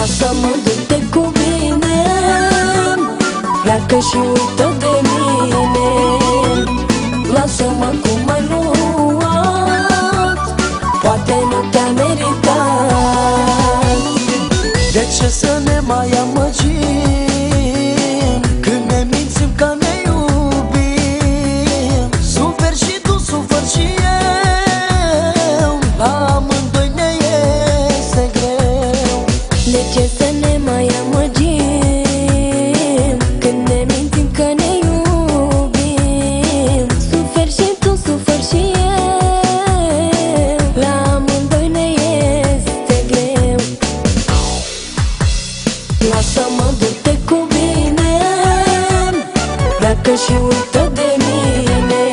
Lasă-mă, du-te cu bine, pleacă și uită de mine. Lasă-mă cum m-ai luat, poate nu te-a meritat. De ce să ne mai amăgim când ne mințim că ne iubim? Suferi și tu, sufăr și eu, la amândoi ne este greu. De ce să ne mai amăgim când ne mințim că ne iubim? Suferi și tu, sufăr și eu, la amândoi ne este greu. Lasă-mă, du-te cu bine, pleacă și uită de mine.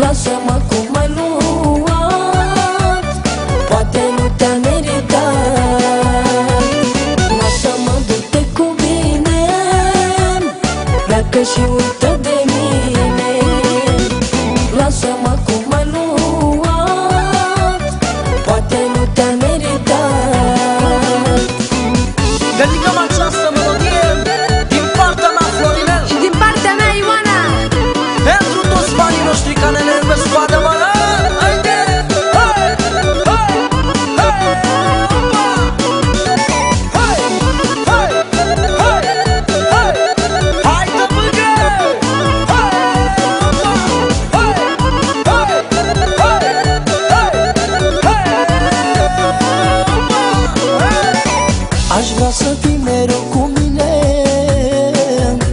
Lasă-mă cum m-ai luat, poate nu te-a meritat. Lasă-mă, du-te cu bine, pleacă și uită de mine. Lasă-mă cum m-ai luat, poate nu te-a meritat. Dedicăm această melodie din partea mea, Florinel, Și din partea mea, Ioana, pentru toți banii noștri care ne iubesc cu adevărat. Haide! Hai! Hai! Hai! Hai! Hai! Hai! Hai! Hai, tăpâgă! Hai! Hai! Hai! Hai! Aș vrea să fii mereu cu mine,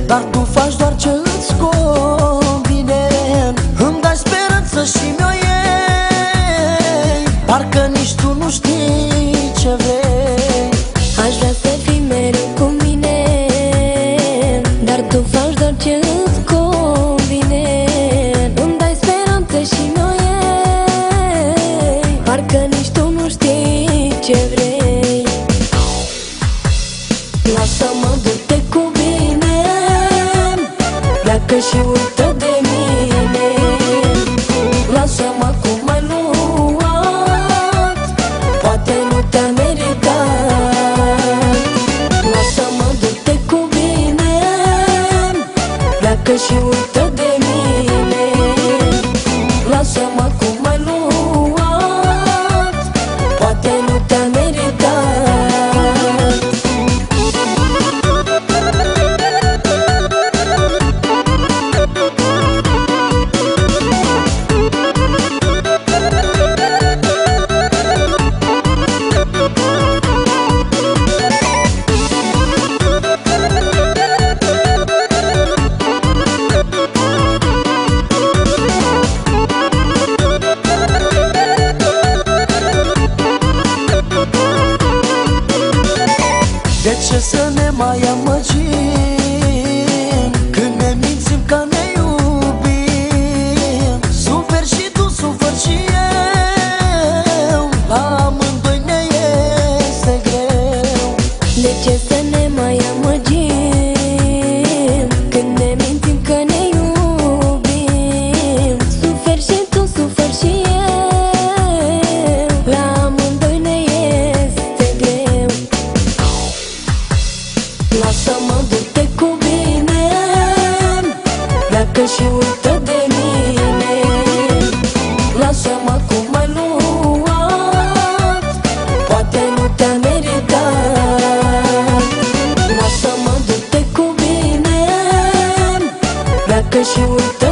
dar tu faci doar ce îți convine. Îmi dai speranță și mi-o iei, parcă nici tu nu știi ce vrei. aș vrea să fii mereu cu mine, dar tu faci doar ce îți convine. Îmi dai speranță și mi-o iei, parcă nici tu nu știi ce vrei. Lasă-mă, du-te cu bine, pleacă și uită de mine. Lasă-mă cum m-ai luat, poate nu te-a meritat. Lasă-mă, du-te cu bine, pleacă și uită de mine. Lasă-mă cum m-ai luat, poate nu te-a meritat. De ce să ne mai amăgim când ne mințim că ne iubim? Suferi și tu, sufăr și eu, la amândoi ne este greu. De ce să ne mai amăgim când ne mințim că ne iubim? Suferi și tu, sufăr și eu, la amândoi ne este greu. Lasă-mă, du-te cu bine, pleacă și uită de mine. Lasă-mă cum m-ai luat, poate nu te-a meritat. Lasă-mă, du-te cu bine, pleacă și uită